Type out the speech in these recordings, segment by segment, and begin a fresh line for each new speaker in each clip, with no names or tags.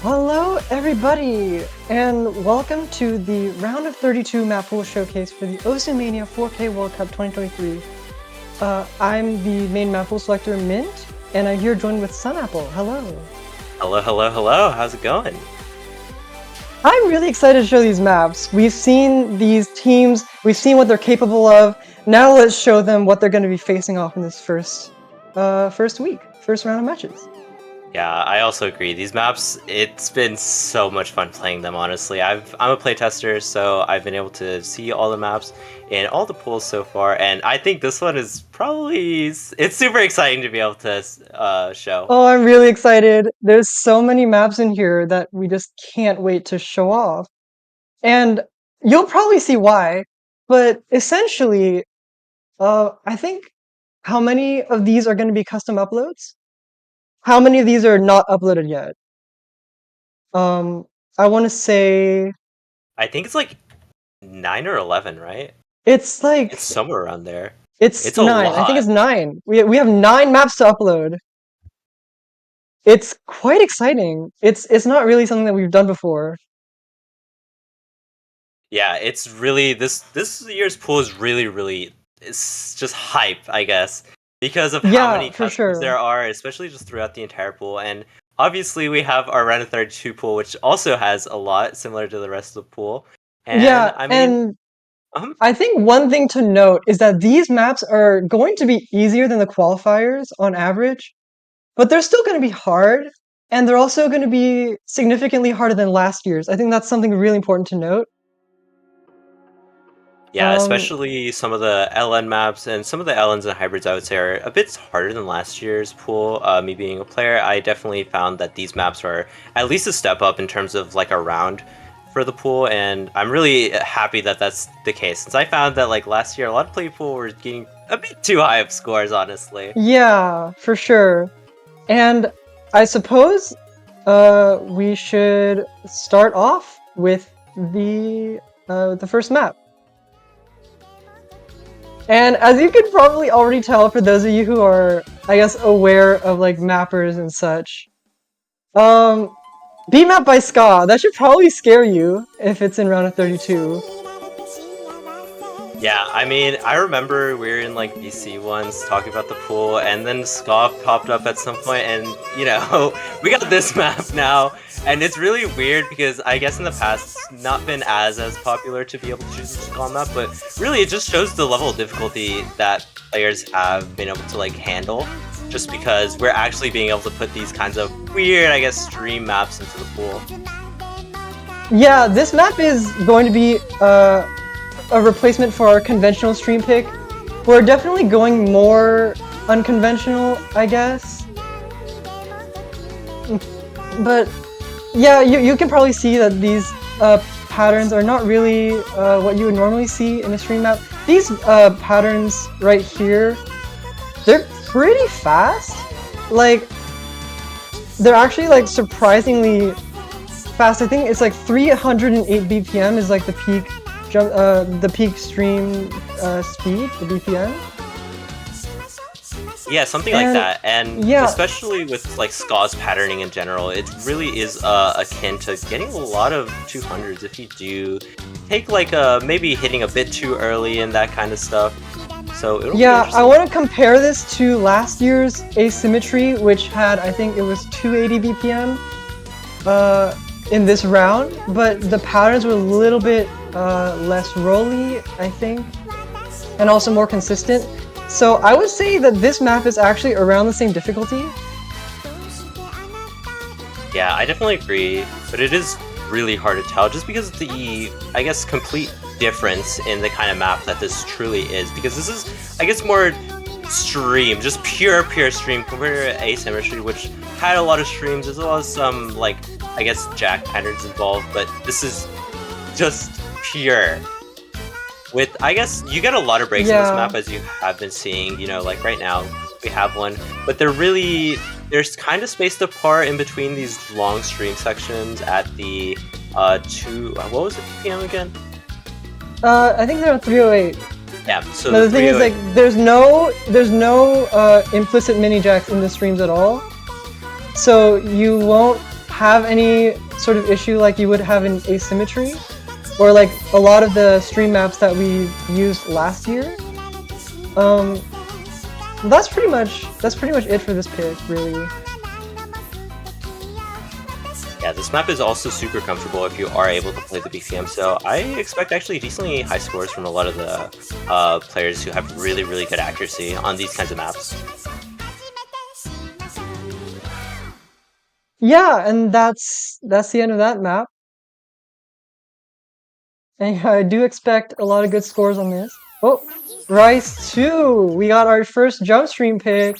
Hello, everybody, and welcome to the round of 32 Mappool Showcase for the Mania 4K World Cup 2023. I'm the main Mappool selector, Mint, and I'm here joined with Sunapple. Hello.
Hello. How's it going?
I'm really excited to show these maps. We've seen these teams, we've seen what they're capable of. Now let's show them what they're going to be facing off in this first round of matches.
Yeah, I also agree. These maps, it's been so much fun playing them, honestly. I'm a playtester, so I've been able to see all the maps in all the pools so far, and I think this one is probably... It's super exciting to be able to show.
Oh, I'm really excited. There's so many maps in here that we just can't wait to show off. And you'll probably see why, but essentially, I think how many of these are going to be custom uploads? How many of these are not uploaded yet? I want to say
I think it's like 9 or 11, right?
it's like
It's somewhere around there.
it's
It's a
9. I think
lot.
it's 9. We have 9 maps to upload. It's quite exciting. It's not really something that we've done before.
Yeah, it's really... This year's pool is really... It's just hype, I guess, because of how many
For
customs
sure.
there are, especially just throughout the entire pool. And obviously, we have our round of 32 pool, which also has a lot similar to the rest of the pool. And I mean,
I think one thing to note is that these maps are going to be easier than the qualifiers on average, but they're still going to be hard, and they're also going to be significantly harder than last year's. I think that's something really important to note.
yeah, especially some of the LN maps and some of the LNs and hybrids, I would say, are a bit harder than last year's pool. Me being a player, I definitely found that these maps are at least a step up in terms of like a round for the pool, and I'm really happy that that's the case, since I found that like last year a lot of play pool were getting a bit too high of scores, honestly.
Yeah, for sure. And I suppose we should start off with the first map. And as you can probably already tell, for those of you who are, I guess, aware of like mappers and such, beat map by Ska, that should probably scare you if it's in round of 32.
Yeah, I mean, I remember we were in like BC once talking about the pool, and then Scoff popped up at some point, and you know, we got this map now, and it's really weird because I guess in the past it's not been as popular to be able to choose a Scoff map, but really it just shows the level of difficulty that players have been able to like handle, just because we're actually being able to put these kinds of weird, I guess, stream maps into the pool.
Yeah, this map is going to be a replacement for our conventional stream pick. We're definitely going more unconventional, I guess. But yeah, you can probably see that these patterns are not really what you would normally see in a stream map. These patterns right here, they're pretty fast. Like, they're actually like surprisingly fast. I think it's like 308 BPM is like the peak stream speed, the BPM.
Yeah, something like that, and
yeah,
especially with like Ska's patterning in general, it really is akin to getting a lot of 200s if you do take like maybe hitting a bit too early and that kind of stuff. So
yeah, I want to compare this to last year's Asymmetry, which had, I think it was 280 BPM in this round, but the patterns were a little bit less rolly, I think, and also more consistent. So I would say that this map is actually around the same difficulty.
Yeah, I definitely agree, but it is really hard to tell just because of the, I guess, complete difference in the kind of map that this truly is, because this is, I guess, more stream, just pure stream compared to Asymmetry, which had a lot of streams, as well as some, like, I guess, jack patterns involved, but this is just pure. With, I guess, you get a lot of breaks in this map, as you have been seeing, you know, like right now, we have one, but they're there's kind of spaced apart in between these long stream sections at the, what was it, PM again?
I think they're at 308.
Yeah, so
the thing is, like, there's no implicit mini jacks in the streams at all, so you won't have any sort of issue like you would have in asymmetry, or like a lot of the stream maps that we used last year. That's pretty much it for this pick, really.
Yeah, this map is also super comfortable if you are able to play the BPM, so I expect actually decently high scores from a lot of the players who have really, really good accuracy on these kinds of maps.
Yeah, and that's the end of that map. And yeah, I do expect a lot of good scores on this. Oh, Rice 2! We got our first jump stream pick.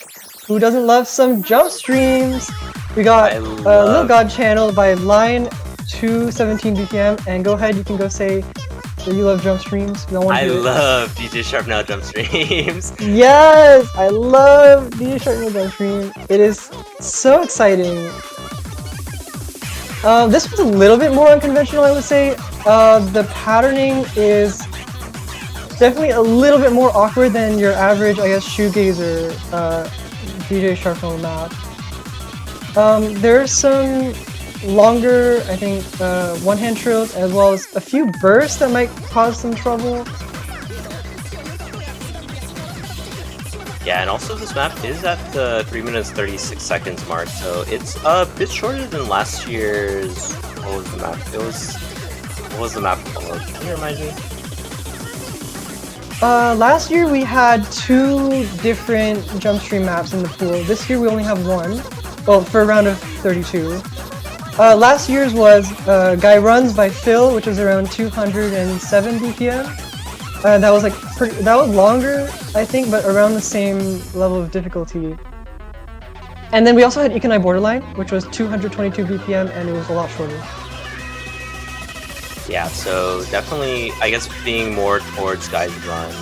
Who doesn't love some jump streams? We got Little God Channel by Line 217 BPM. And go ahead, you can go say that you love jump streams. No one
I love DJ Sharp Now jump streams.
Yes! I love DJ Sharp Now jump stream. It is so exciting. This was a little bit more unconventional, I would say. The patterning is definitely a little bit more awkward than your average, I guess, shoegazer DJ Sharpnel map. There's some longer, I think, one-hand trills, as well as a few bursts that might cause some trouble.
Yeah, and also this map is at the 3 minutes 36 seconds mark, so it's a bit shorter than last year's. What was the map? What was the map called? Can you remind me?
Last year we had 2 different jump stream maps in the pool. This year we only have 1. Well, for a round of 32. Last year's was Guy Runs by Phil, which was around 207 BPM. That was like that was longer, I think, but around the same level of difficulty. And then we also had Ikanai Borderline, which was 222 BPM, and it was a lot shorter.
Yeah, so definitely, I guess, being more towards Guy's Run,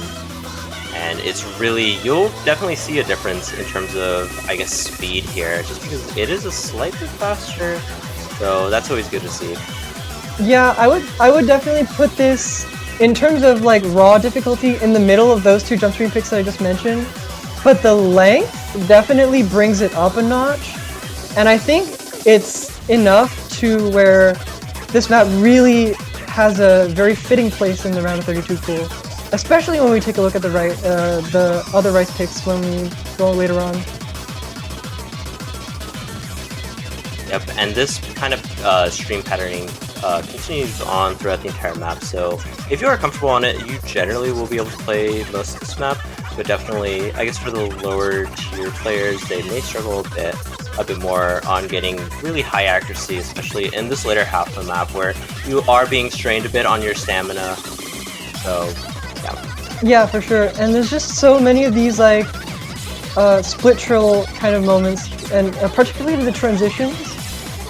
and it's really, you'll definitely see a difference in terms of, I guess, speed here, just because it is a slightly faster, so that's always good to see.
Yeah, I would definitely put this, in terms of like raw difficulty, in the middle of those 2 jump stream picks that I just mentioned, but the length definitely brings it up a notch, and I think it's enough to where this map really has a very fitting place in the round of 32 pool, especially when we take a look at the other Rice picks when we go later on.
Yep, and this kind of stream patterning continues on throughout the entire map, so if you are comfortable on it, you generally will be able to play most of this map, but definitely, I guess for the lower tier players, they may struggle a bit more on getting really high accuracy, especially in this later half of the map where you are being strained a bit on your stamina, so yeah.
Yeah, for sure, and there's just so many of these like split trill kind of moments, and particularly the transitions,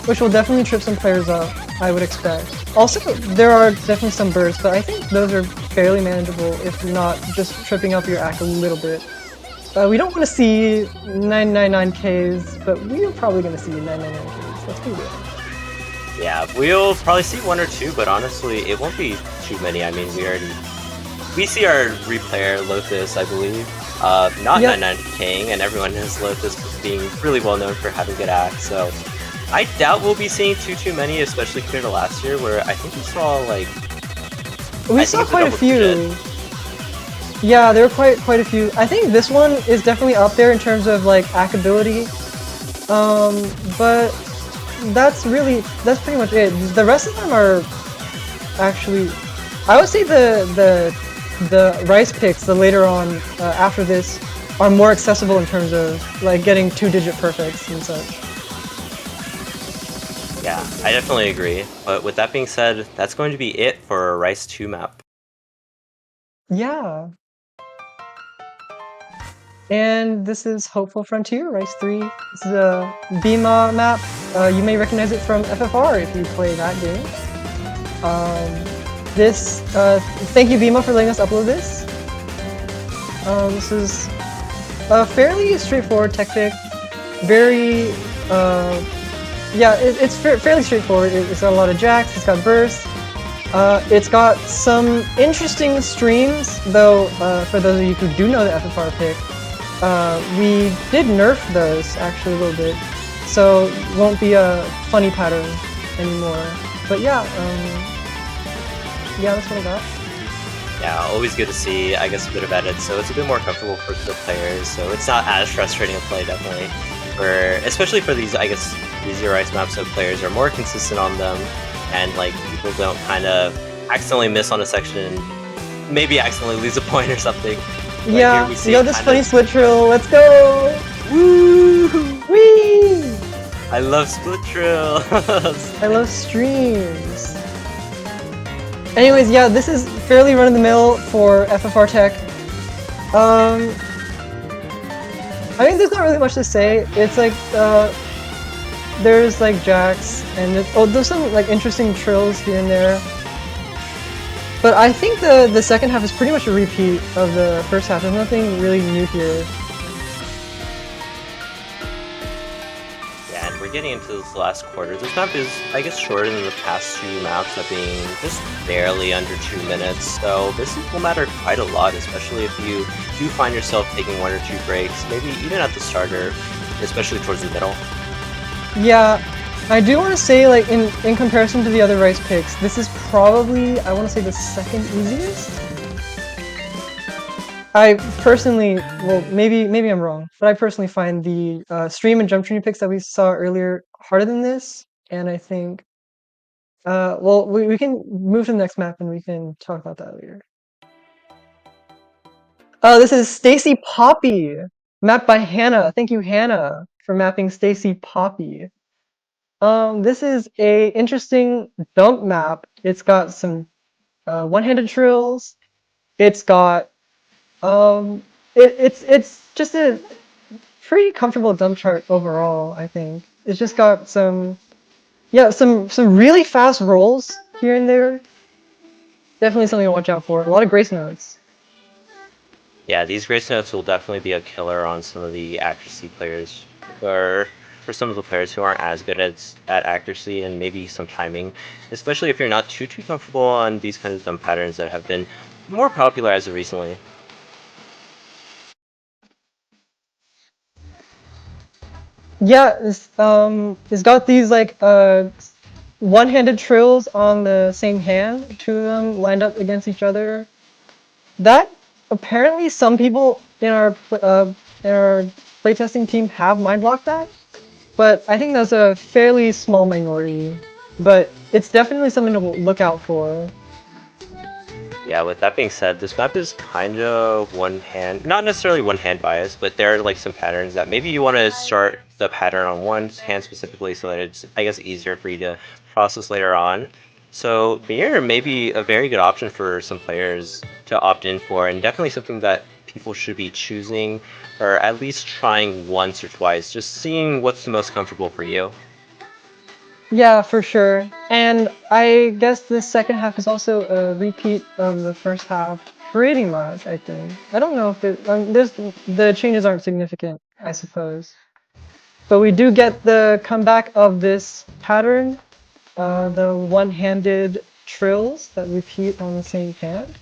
which will definitely trip some players up, I would expect. Also, there are definitely some bursts, but I think those are fairly manageable if you're not just tripping up your act a little bit. We don't want to see 999Ks, but we're probably going to see 999Ks. Let's be real.
Yeah, we'll probably see 1 or 2, but honestly, it won't be too many. I mean, we see our replayer Lotus, I believe, not 999King, and everyone knows Lotus being really well known for having good acts, so I doubt we'll be seeing too many, especially compared to last year, where I think we saw like...
We saw quite a few. Yeah, there were quite a few. I think this one is definitely up there in terms of like hackability, but that's pretty much it. The rest of them are actually, I would say the Rice picks, the later on after this, are more accessible in terms of like getting 2-digit perfects and such.
Yeah, I definitely agree. But with that being said, that's going to be it for our Rice 2 map.
Yeah. And this is Hopeful Frontier, Rice 3. This is a Bima map. You may recognize it from FFR if you play that game. Thank you Bima for letting us upload this. This is a fairly straightforward tech pick. Very, yeah, it's fairly straightforward. It's got a lot of jacks, it's got bursts. It's got some interesting streams, though, for those of you who do know the FFR pick. We did nerf those, actually, a little bit. so it won't be a funny pattern anymore. But yeah, yeah, that's what I got.
Yeah, always good to see, I guess, a bit of edit, so it's a bit more comfortable for the players, so it's not as frustrating to play, definitely. Especially for these, I guess, easier ice maps, so players are more consistent on them, and like people don't kind of accidentally miss on a section, maybe accidentally lose a point or something. But
Yeah, we got this funny split trill, let's go!
Woo!
Whee!
I love split trills!
I love streams! Anyways, yeah, this is fairly run-of-the-mill for FFR Tech. I mean, there's not really much to say. It's like, there's like jacks, and there's some like interesting trills here and there. But I think the second half is pretty much a repeat of the first half. There's nothing really new here.
Yeah, and we're getting into this last quarter. This map is, I guess, shorter than the past two maps, that being just barely under 2 minutes. So this will matter quite a lot, especially if you do find yourself taking 1 or 2 breaks, maybe even at the starter, especially towards the middle.
Yeah, I do want to say, like, in comparison to the other rice picks, this is probably, I want to say, the second easiest. I personally, well, maybe I'm wrong, but I personally find the stream and jump training picks that we saw earlier harder than this, and I think, well, we can move to the next map and we can talk about that later. Oh, this is Stacy Poppy, mapped by Hannah. Thank you, Hannah, for mapping Stacy Poppy. This is a interesting dump map. It's got some one-handed trills. It's got it's just a pretty comfortable dump chart overall. I think it's just got some really fast rolls here and there. Definitely something to watch out for. A lot of grace notes.
Yeah, these grace notes will definitely be a killer on some of the accuracy players, or for some of the players who aren't as good at accuracy and maybe some timing, especially if you're not too comfortable on these kinds of dump patterns that have been more popular as of recently.
Yeah, it's got these like one-handed trills on the same hand, two of them lined up against each other. That apparently some people in our playtesting team have mind blocked that, but I think that's a fairly small minority. But it's definitely something to look out for.
Yeah, with that being said, this map is kind of not necessarily one hand biased, but there are like some patterns that maybe you want to start the pattern on one hand specifically so that it's, I guess, easier for you to process later on. So mirror may be a very good option for some players to opt in for, and definitely something that people should be choosing, or at least trying once or twice, just seeing what's the most comfortable for you.
Yeah, for sure. And I guess the second half is also a repeat of the first half, pretty much, I think. I don't know if the changes aren't significant, I suppose. But we do get the comeback of this pattern, the one-handed trills that repeat on the same hand.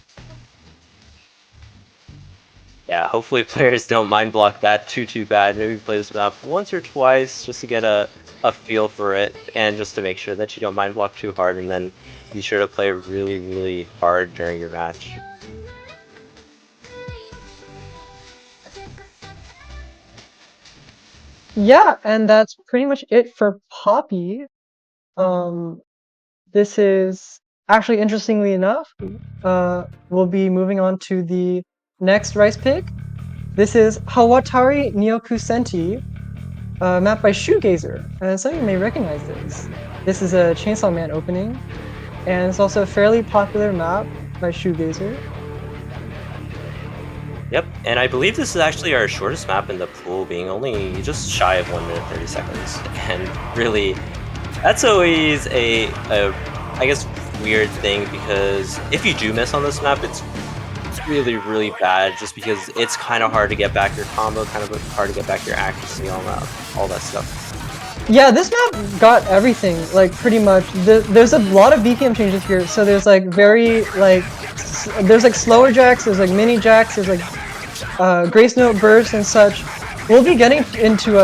Yeah, hopefully players don't mind block that too bad. Maybe play this map once or twice just to get a feel for it, and just to make sure that you don't mind block too hard, and then be sure to play really hard during your match.
Yeah, and that's pretty much it for Poppy. This is actually, interestingly enough, we'll be moving on to the next rice pick. This is Hawatari Nyokusenti, mapped by Shoegazer, and some of you may recognize this. This is a Chainsaw Man opening, and it's also a fairly popular map by Shoegazer.
Yep, and I believe this is actually our shortest map in the pool, being only just shy of 1 minute 30 seconds. And really, that's always I guess, weird thing, because if you do miss on this map, it's really bad, just because it's kind of hard to get back your combo, kind of hard to get back your accuracy, all that stuff.
Yeah, this map got everything, like, pretty much. There's a lot of BPM changes here, so there's like there's like slower jacks, there's like mini jacks, there's like grace note bursts and such. We'll be getting into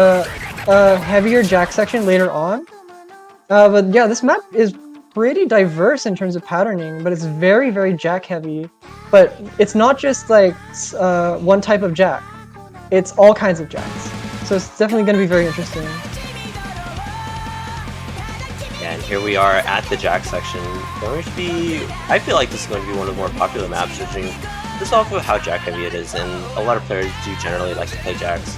heavier jack section later on. But yeah, this map is pretty diverse in terms of patterning, but it's very, very jack heavy. But it's not just like one type of jack. It's all kinds of jacks. So it's definitely going to be very interesting.
And here we are at the jack section. Going to be, I feel like this is going to be one of the more popular maps, judging just off of how jack heavy it is, and a lot of players do generally like to play jacks.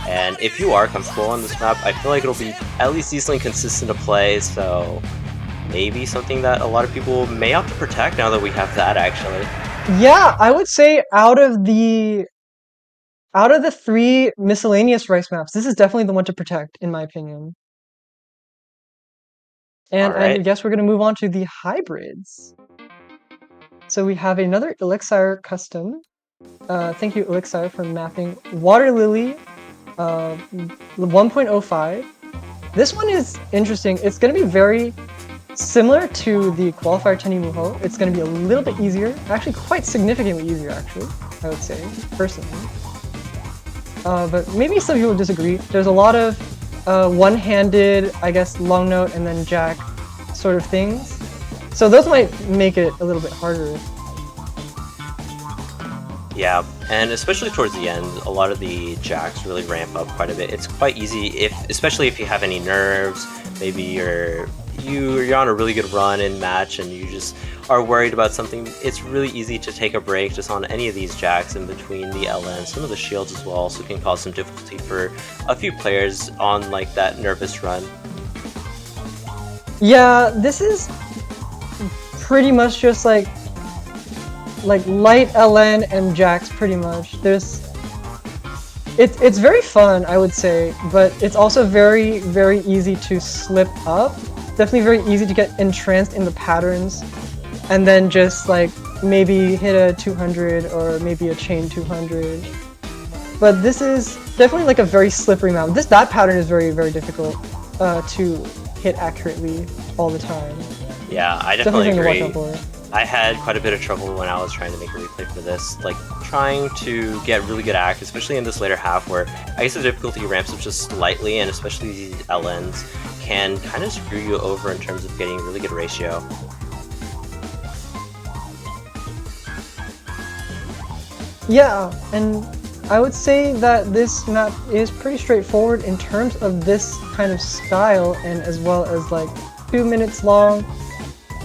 And if you are comfortable on this map, I feel like it'll be at least decently consistent to play, so maybe something that a lot of people may have to protect now that we have that, actually.
Yeah, I would say out of the 3 miscellaneous rice maps, this is definitely the one to protect, in my opinion. And I guess we're going to move on to the hybrids. So we have another Elixir custom. Thank you, Elixir, for mapping Water Lily 1.05. This one is interesting. It's going to be very similar to the Qualifier Tenny Muho. It's going to be a little bit easier. Actually, quite significantly easier, actually, I would say, personally. But maybe some people disagree. There's a lot of one-handed, I guess, long note and then jack sort of things. So those might make it a little bit harder.
Yeah, and especially towards the end, a lot of the jacks really ramp up quite a bit. It's quite easy, especially if you have any nerves, maybe you're on a really good run in match and you just are worried about something. It's really easy to take a break just on any of these jacks in between the LN, some of the shields as well, so it can cause some difficulty for a few players on like that nervous run.
Yeah, this is pretty much just like light LN and jacks pretty much. It's very fun, I would say, but it's also very, very easy to slip up. Definitely very easy to get entranced in the patterns and then just like maybe hit a 200 or maybe a chain 200. But this is definitely like a very slippery map. That pattern is very, very difficult to hit accurately all the time.
Yeah, I definitely agree.
To watch out for.
I had quite a bit of trouble when I was trying to make a replay for this, like trying to get really good act, especially in this later half where I guess the difficulty ramps up just slightly, and especially these LNs can kind of screw you over in terms of getting really good ratio.
Yeah, and I would say that this map is pretty straightforward in terms of this kind of style, and as well as like 2 minutes long.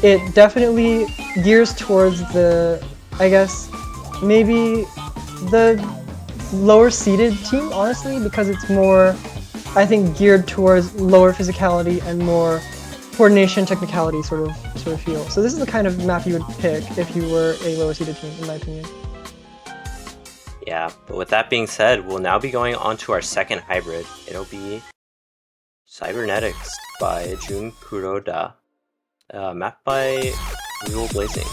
It definitely gears towards the, I guess, maybe the lower seeded team, honestly, because it's more, I think, geared towards lower physicality and more coordination, technicality sort of feel. So this is the kind of map you would pick if you were a lower seeded team, in my opinion.
Yeah, but with that being said, we'll now be going on to our second hybrid. It'll be Cybernetics by Jun Kuroda. Mapped by Rule Blazing.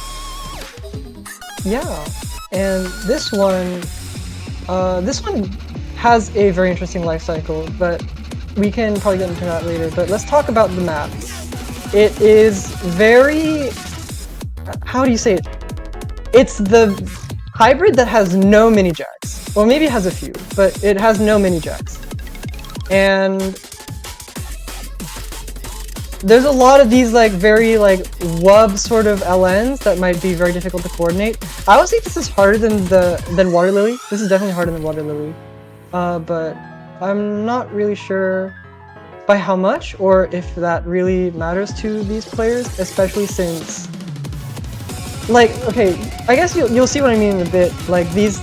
Yeah, and this one has a very interesting life cycle, but we can probably get into that later. But let's talk about the map. It is very, how do you say it? It's the hybrid that has no mini jacks. Well, maybe it has a few, but it has no mini jacks. And there's a lot of these like very like wub sort of LNs that might be very difficult to coordinate. I would say this is harder than Water Lily. This is definitely harder than Water Lily. But I'm not really sure by how much or if that really matters to these players, especially since, like, okay, I guess you'll see what I mean in a bit. Like these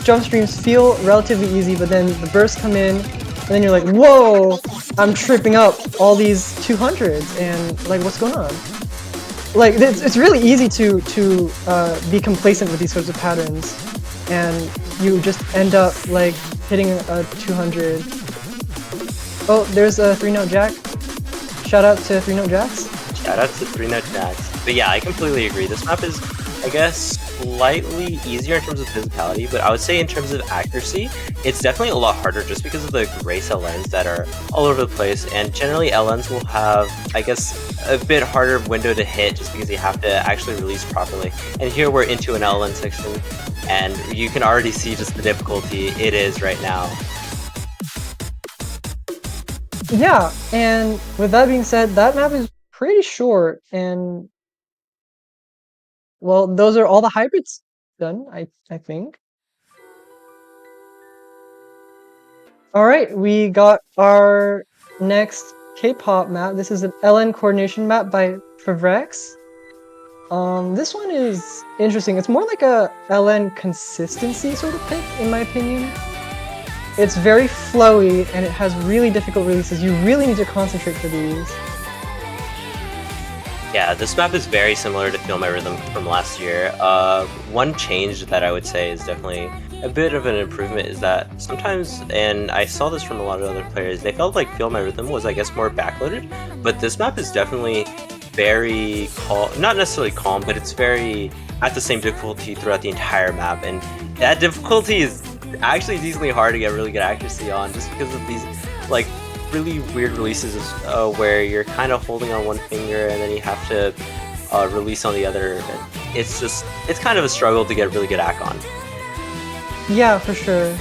jump streams feel relatively easy, but then the bursts come in, and then you're like, whoa, I'm tripping up all these 200s, and like, what's going on? Like, it's really easy to be complacent with these sorts of patterns, and you just end up like hitting a 200. Oh, there's a 3-note jack. Shout out to 3-note jacks.
Shout out to 3-note jacks. But yeah, I completely agree. This map is, I guess, slightly easier in terms of physicality, but I would say in terms of accuracy, it's definitely a lot harder just because of the Grace LNs that are all over the place, and generally LNs will have, I guess, a bit harder window to hit just because you have to actually release properly. And here we're into an LN section, and you can already see just the difficulty it is right now.
Yeah, and with that being said, that map is pretty short, and well, those are all the hybrids done, I think. All right, we got our next K-pop map. This is an LN coordination map by Favrex. This one is interesting. It's more like a LN consistency sort of pick, in my opinion. It's very flowy, and it has really difficult releases. You really need to concentrate for these.
Yeah, this map is very similar to Feel My Rhythm from last year. One change that I would say is definitely a bit of an improvement is that sometimes, and I saw this from a lot of other players, they felt like Feel My Rhythm was, I guess, more backloaded, but this map is definitely very calm, not necessarily calm, but it's very at the same difficulty throughout the entire map, and that difficulty is actually decently hard to get really good accuracy on, just because of these, like, really weird releases where you're kind of holding on one finger and then you have to release on the other. It's kind of a struggle to get really good act on.
Yeah, for sure.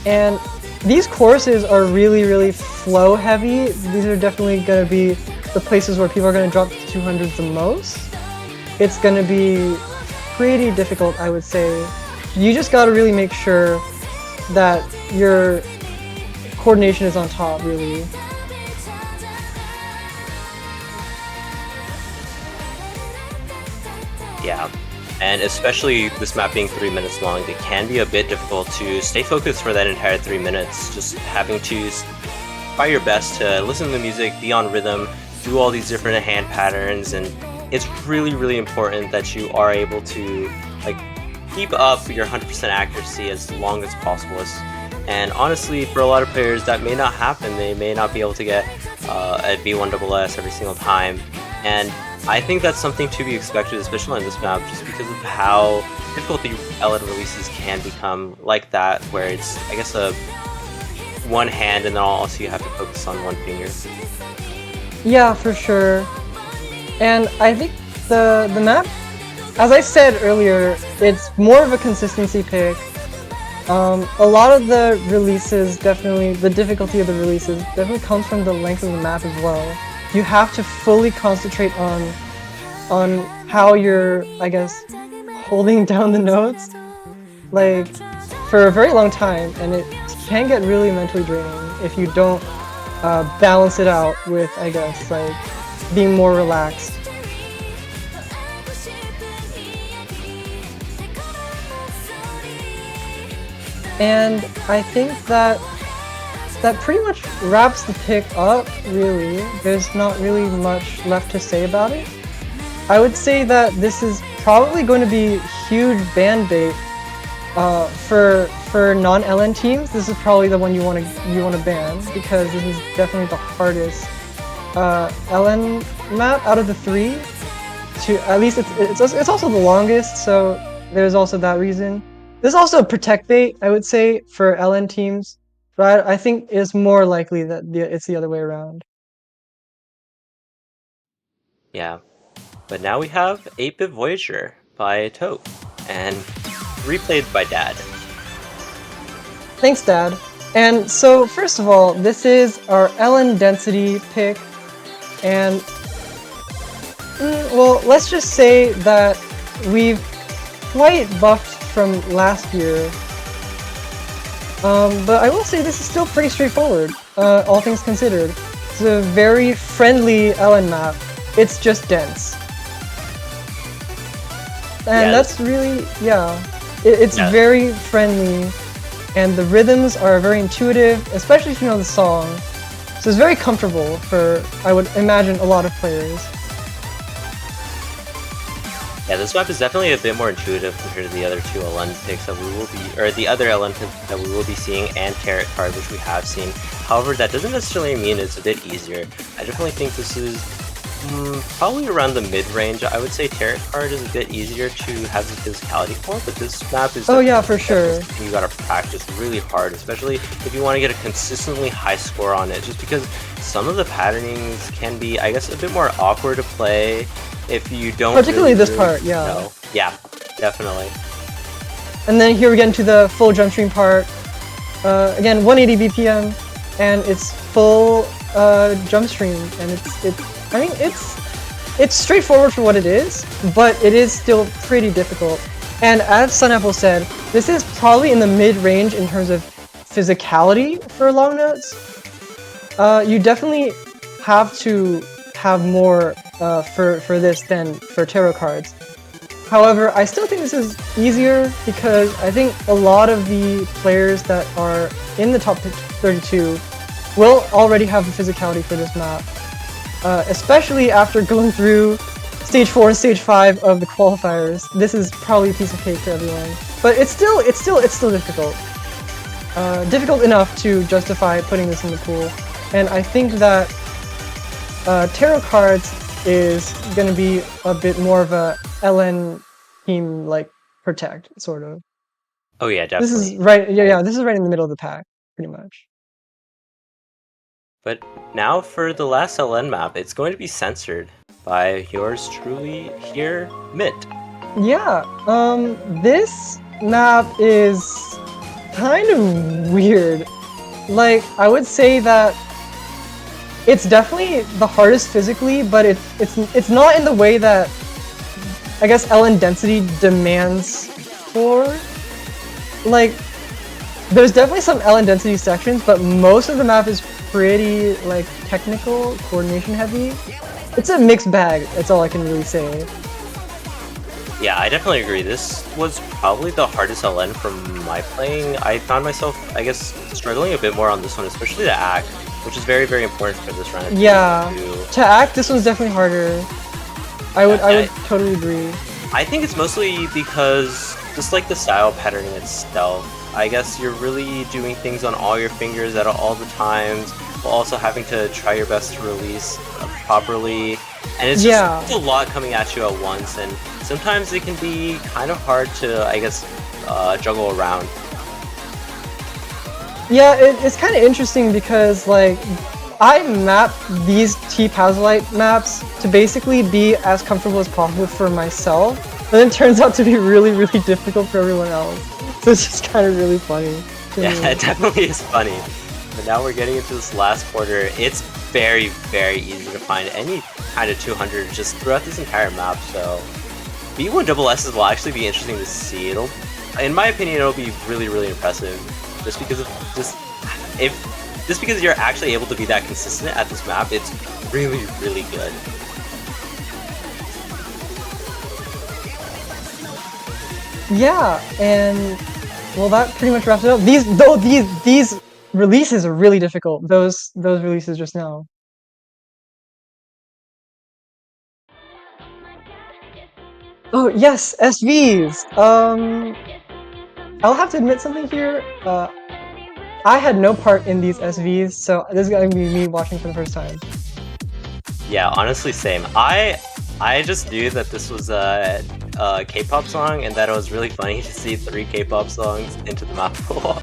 And these courses are really, really flow heavy. These are definitely going to be the places where people are going to drop to 200s the most. It's going to be pretty difficult, I would say. You just got to really make sure that your coordination is on top, really.
Yeah, and especially this map being 3 minutes long, it can be a bit difficult to stay focused for that entire 3 minutes, just having to try your best to listen to the music, be on rhythm, do all these different hand patterns, and it's really, really important that you are able to like keep up your 100% accuracy as long as possible. And honestly, for a lot of players, that may not happen. They may not be able to get a V1SS every single time. And I think that's something to be expected, especially on this map, just because of how difficult the LN releases can become like that, where it's, I guess, a one hand and then also you have to focus on one finger.
Yeah, for sure. And I think the map, as I said earlier, it's more of a consistency pick. A lot of the releases, definitely, the difficulty of the releases definitely comes from the length of the map as well. You have to fully concentrate on how you're, I guess, holding down the notes, like, for a very long time, and it can get really mentally draining if you don't balance it out with, I guess, like, being more relaxed. And I think that pretty much wraps the pick up, really. There's not really much left to say about it. I would say that this is probably going to be huge ban bait for non-LN teams. This is probably the one you want to ban, because this is definitely the hardest LN map out of the three. At least it's also the longest, so there's also that reason. There's also a protect bait, I would say, for LN teams, but I think it's more likely that it's the other way around.
Yeah, but now we have 8-Bit Voyager by Toph, and replayed by Dad.
Thanks, Dad. And so, first of all, this is our LN density pick, and well, let's just say that we've quite buffed from last year, but I will say this is still pretty straightforward, all things considered. It's a very friendly LN map. It's just dense, and that's really, it's very friendly, and the rhythms are very intuitive, especially if you know the song. So it's very comfortable for, I would imagine, a lot of players.
Yeah, this map is definitely a bit more intuitive compared to the other two LN picks that we will be, or the other LN picks that we will be seeing, and Tarot Card, which we have seen. However, that doesn't necessarily mean it's a bit easier. I definitely think this is probably around the mid-range. I would say Tarot Card is a bit easier to have the physicality for, but this map is...
Oh yeah, for sure.
You gotta practice really hard, especially if you want to get a consistently high score on it, just because some of the patternings can be, I guess, a bit more awkward to play if you don't...
Particularly this part, yeah.
know. Yeah, definitely.
And then here we get into the full jump stream part. Again, 180 BPM, and it's full jump stream, and it's straightforward for what it is, but it is still pretty difficult. And as Sunapple said, this is probably in the mid-range in terms of physicality for long notes. You definitely have to have more for this than for tarot cards. However, I still think this is easier because I think a lot of the players that are in the top 32 will already have the physicality for this map, especially after going through Stage 4 and Stage 5 of the qualifiers. This is probably a piece of cake for everyone, but it's still difficult. Difficult enough to justify putting this in the pool, and I think that tarot cards is going to be a bit more of a LN team like protect sort of.
Oh yeah, definitely.
This is right. Yeah. This is right in the middle of the pack, pretty much.
But now for the last LN map, it's going to be censored by yours truly here, Mitt.
Yeah. This map is kind of weird. Like, I would say that it's definitely the hardest physically, but it's not in the way that I guess LN density demands for. Like, there's definitely some LN density sections, but most of the map is pretty like technical, coordination heavy. It's a mixed bag, that's all I can really say.
Yeah, I definitely agree. This was probably the hardest LN from my playing. I found myself, I guess, struggling a bit more on this one, especially the act, which is very, very important for this round.
Yeah, to act, this one's definitely harder. I would totally agree.
I think it's mostly because just like the style patterning itself, I guess you're really doing things on all your fingers at all the times, while also having to try your best to release properly. And it's just a lot coming at you at once, and sometimes it can be kind of hard to, I guess, juggle around.
Yeah, it's kind of interesting because, like, I map these T-Pazolite maps to basically be as comfortable as possible for myself, but then it turns out to be really, really difficult for everyone else. So it's just kind of really funny.
Yeah, it definitely is funny. But now we're getting into this last quarter. It's very, very easy to find any kind of 200 just throughout this entire map, so vv1902946550 will actually be interesting to see. It'll, in my opinion, it'll be really, really impressive, just because of just because you're actually able to be that consistent at this map. It's really, really good.
Yeah, and well, that pretty much wraps it up. These releases are really difficult. Those releases just now. Oh yes, SVs. I'll have to admit something here. I had no part in these SVs, so this is gonna be me watching for the first time.
Yeah, honestly, same. I just knew that this was a K-pop song, and that it was really funny to see 3 K-pop songs into the map pool.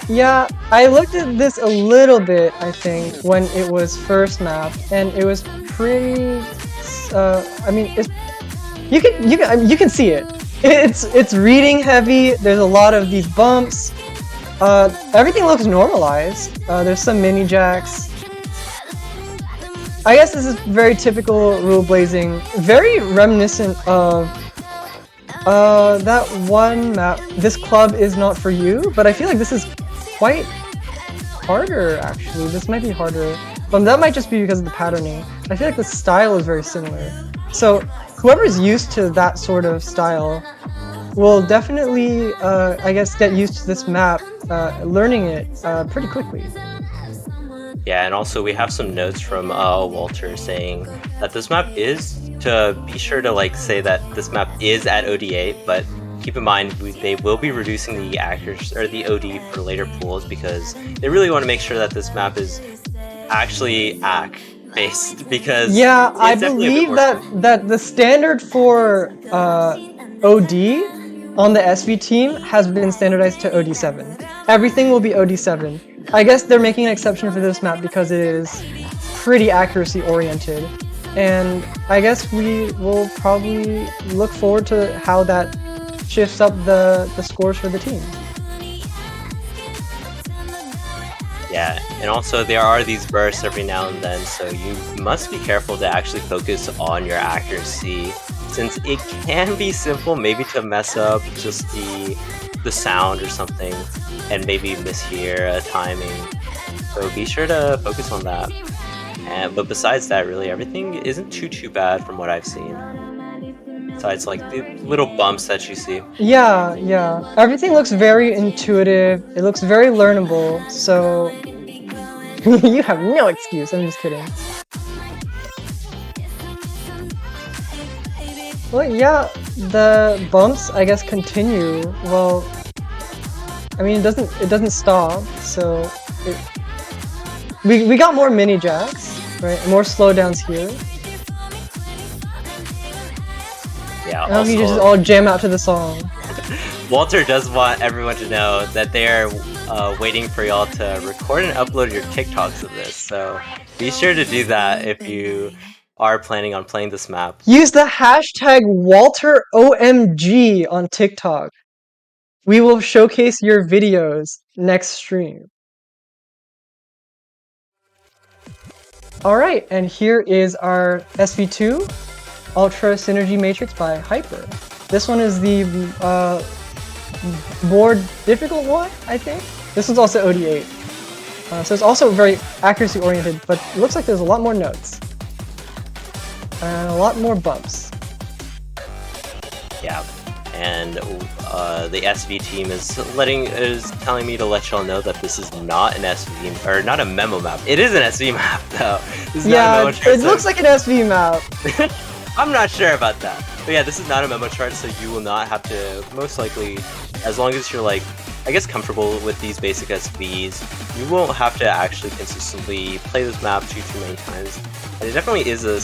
Yeah, I looked at this a little bit, I think, when it was first mapped, and it was pretty. I mean, you can see it. It's reading heavy. There's a lot of these bumps. Everything looks normalized. There's some mini jacks. I guess this is very typical rule blazing, very reminiscent of that one map. This club is not for you, but I feel like this is quite harder actually. This might be harder, but that might just be because of the patterning. I feel like the style is very similar. So whoever's used to that sort of style will definitely, I guess, get used to this map, learning it pretty quickly.
Yeah, and also we have some notes from Walter saying that this map is, to be sure to like say that this map is at OD8, but keep in mind they will be reducing the actors or the OD for later pools because they really want to make sure that this map is actually AC based, because
yeah, I believe that the standard for OD on the SV team has been standardized to OD7. Everything will be OD7. I guess they're making an exception for this map because it is pretty accuracy oriented, and I guess we will probably look forward to how that shifts up the scores for the team.
Yeah, and also there are these bursts every now and then, so you must be careful to actually focus on your accuracy, since it can be simple maybe to mess up just the sound or something, and maybe mishear a timing. So be sure to focus on that. But besides that, really everything isn't too bad from what I've seen. Besides like the little bumps that you see.
Yeah, yeah. Everything looks very intuitive. It looks very learnable. So you have no excuse. I'm just kidding. Well, yeah, the bumps I guess continue. Well, I mean it doesn't stop. So we got more mini jacks, right? More slowdowns here.
Yeah.
Now you just all jam out to the song.
Walter does want everyone to know that they're waiting for y'all to record and upload your TikToks of this, so be sure to do that if you are planning on playing this map.
Use the hashtag WalterOMG on TikTok. We will showcase your videos next stream. Alright, and here is our SV2 Ultra Synergy Matrix by Hyper. This one is the more difficult one, I think. This one's also OD8. So it's also very accuracy oriented, but it looks like there's a lot more notes. And a lot more bumps.
Yeah, and the SV team is telling me to let y'all know that this is not an SV, or not a memo map. It is an SV map though. This is
yeah,
not a memo chart,
it looks like an SV map.
I'm not sure about that. But yeah, this is not a memo chart, so you will not have to, most likely, as long as you're like, I guess comfortable with these basic SVs, you won't have to actually consistently play this map too many times. And it definitely is a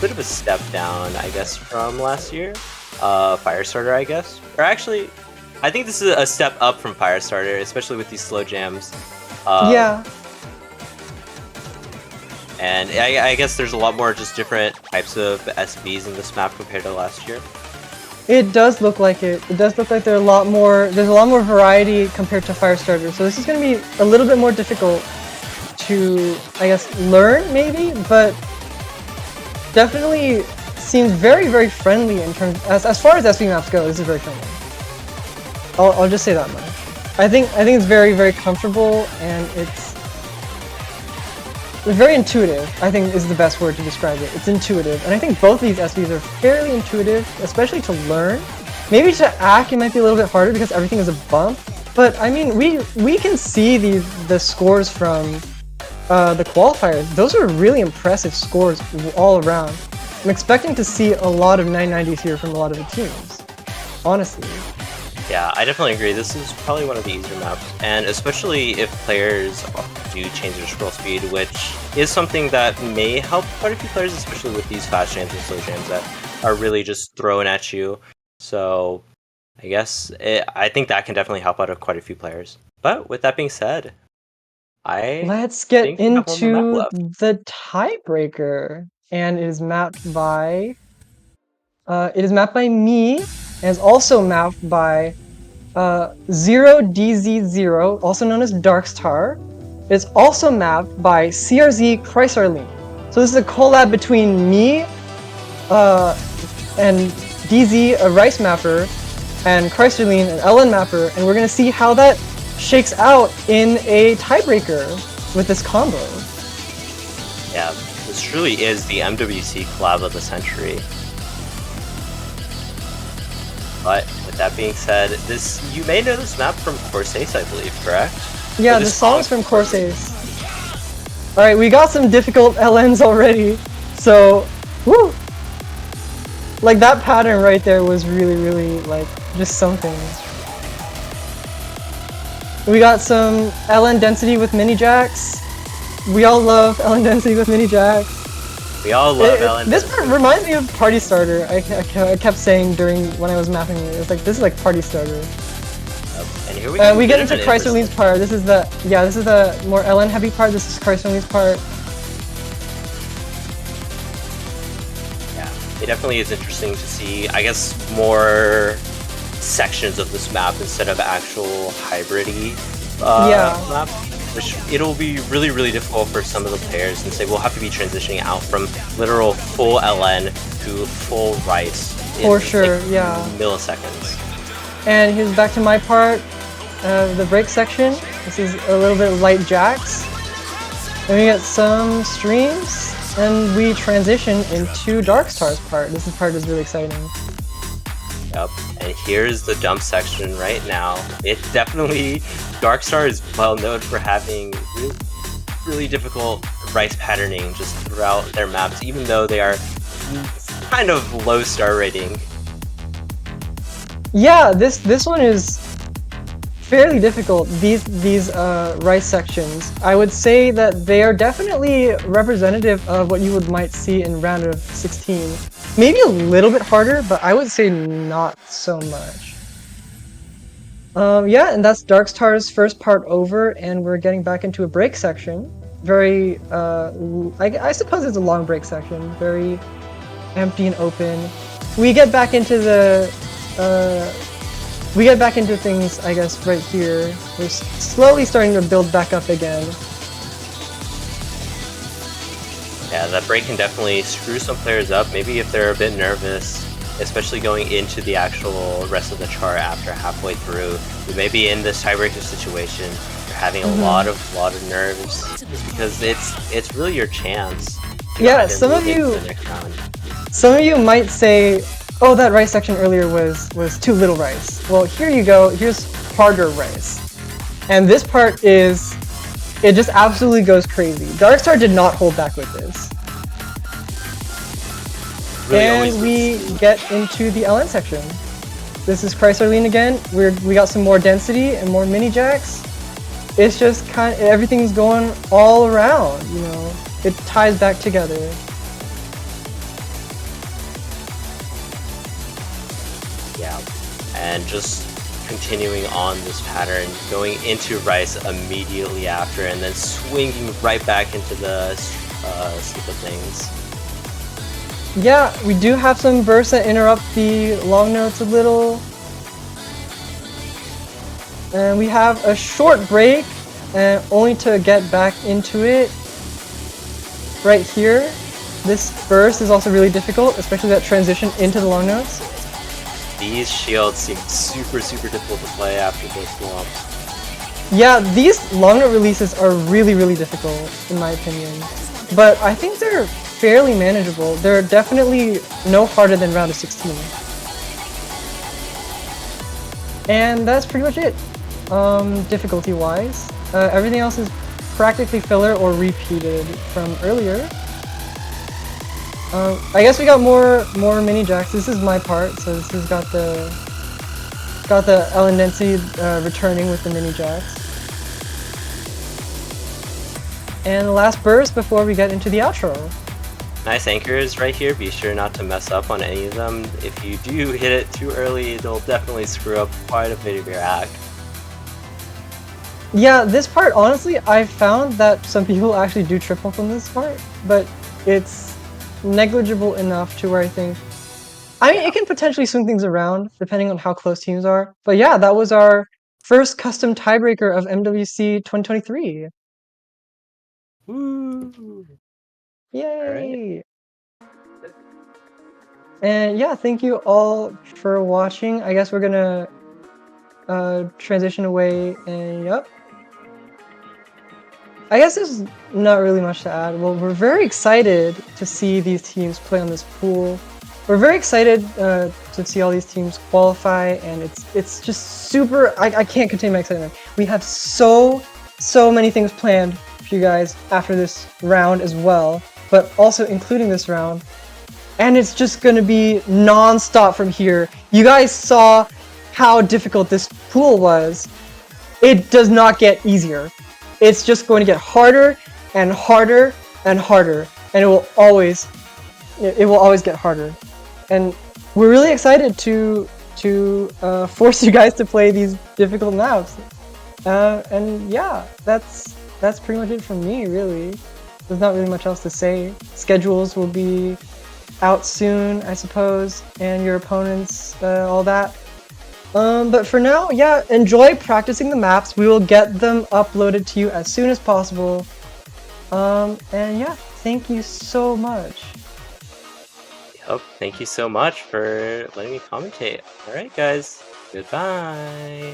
bit of a step down, I guess, from last year. Firestarter, I guess. Or actually, I think this is a step up from Firestarter, especially with these slow jams.
Yeah.
And I guess there's a lot more just different types of SVs in this map compared to last year.
It does look like it. It does look like there's a lot more variety compared to Firestarter. So this is going to be a little bit more difficult to, I guess, learn maybe, but definitely seems very friendly in terms as far as SV maps go. This is very friendly. I'll just say that much. I think it's very comfortable, and it's very intuitive, I think is the best word to describe it. It's intuitive, and I think both of these SVs are fairly intuitive, especially to learn. Maybe to act it might be a little bit harder because everything is a bump, but I mean we can see the scores from the qualifiers. Those are really impressive scores all around. I'm expecting to see a lot of 990s here from a lot of the teams, honestly.
Yeah, I definitely agree. This is probably one of the easier maps, and especially if players do change their scroll speed, which is something that may help quite a few players, especially with these fast jams and slow jams that are really just thrown at you. So I guess I think that can definitely help out quite a few players. But with that being said,
Let's get into the tiebreaker, and it is mapped by me, and it's also mapped by 0DZ0, also known as Darkstar. It's also mapped by CRZ Chrysarline. So this is a collab between me and DZ, a Rice mapper, and Chrysarline, an LN mapper, and we're gonna see how that shakes out in a tiebreaker with this combo.
Yeah, this truly is the MWC collab of the century. But with that being said, you may know this map from Corsace, I believe, correct?
Yeah, the song's from Corsace. Alright, we got some difficult LNs already, so woo! Like that pattern right there was really like just something. We got some LN density with mini jacks. We all love LN density with mini jacks.
We all love LN
This part reminds me of Party Starter. I kept saying when I was mapping it. It's like, this is like Party Starter.
And here
we get into Chrysarline's part. This is the more LN heavy part. This is Chrysarline's part.
Yeah, it definitely is interesting to see, I guess, more sections of this map instead of actual hybrid-y map. which it'll be really difficult for some of the players since they will have to be transitioning out from literal full LN to full rice in
For sure,
like,
yeah.
milliseconds.
And here's back to my part of the break section. This is a little bit light jacks. Then we get some streams, and we transition into Darkstar's part. This part is really exciting.
Yep, and here's the dump section right now. It definitely, Darkstar is well known for having really difficult rice patterning just throughout their maps, even though they are kind of low star rating.
Yeah, this one is fairly difficult. These rice sections, I would say that they are definitely representative of what you might see in round of 16. Maybe a little bit harder, but I would say not so much. Yeah, and that's Darkstar's first part over, and we're getting back into a break section. Very, I suppose it's a long break section. Very empty and open. We get back into things, I guess, right here. We're slowly starting to build back up again.
Yeah, that break can definitely screw some players up, maybe if they're a bit nervous, especially going into the actual rest of the chart after halfway through. You may be in this tiebreaker situation, you're having a lot of nerves, just because it's really your chance to
Yeah, some of you might say, oh, that rice section earlier was too little rice. Well, here you go, here's harder rice. And this part is, it just absolutely goes crazy. Darkstar did not hold back with this.
Really
and we get into the LN section. This is Chrysler again. We got some more density and more mini jacks. It's just everything's going all around, you know. It ties back together.
Yeah, and just continuing on this pattern, going into rice immediately after, and then swinging right back into the sleep of things.
Yeah, we do have some bursts that interrupt the long notes a little. And we have a short break, and only to get back into it right here. This burst is also really difficult, especially that transition into the long notes.
These shields seem super difficult to play after those swamps.
Yeah, these long note releases are really difficult, in my opinion. But I think they're fairly manageable. They're definitely no harder than round of 16. And that's pretty much it, difficulty-wise. Everything else is practically filler or repeated from earlier. I guess we got more mini jacks. This is my part, so this has got the LN density returning with the mini jacks. And the last burst before we get into the outro.
Nice anchors right here. Be sure not to mess up on any of them. If you do hit it too early, it'll definitely screw up quite a bit of your act.
Yeah, this part, honestly, I found that some people actually do trip up on this part, but it's negligible enough to where I think... I mean, it can potentially swing things around, depending on how close teams are. But yeah, that was our first custom tiebreaker of MWC 2023.
Woo!
Yay! Right. And yeah, thank you all for watching. I guess we're gonna transition away, and yep. I guess there's not really much to add. Well, we're very excited to see these teams play on this pool. We're very excited to see all these teams qualify, and it's just super. I can't contain my excitement. We have so many things planned for you guys after this round as well, but also including this round. And it's just gonna be non-stop from here. You guys saw how difficult this pool was. It does not get easier. It's just going to get harder and harder and harder, and it will always get harder. And we're really excited to force you guys to play these difficult maps. And yeah, that's pretty much it from me, really. There's not really much else to say. Schedules will be out soon, I suppose, and your opponents, all that. But for now, yeah, enjoy practicing the maps. We will get them uploaded to you as soon as possible. And yeah, thank you so much.
Yep, thank you so much for letting me commentate. Alright guys, goodbye!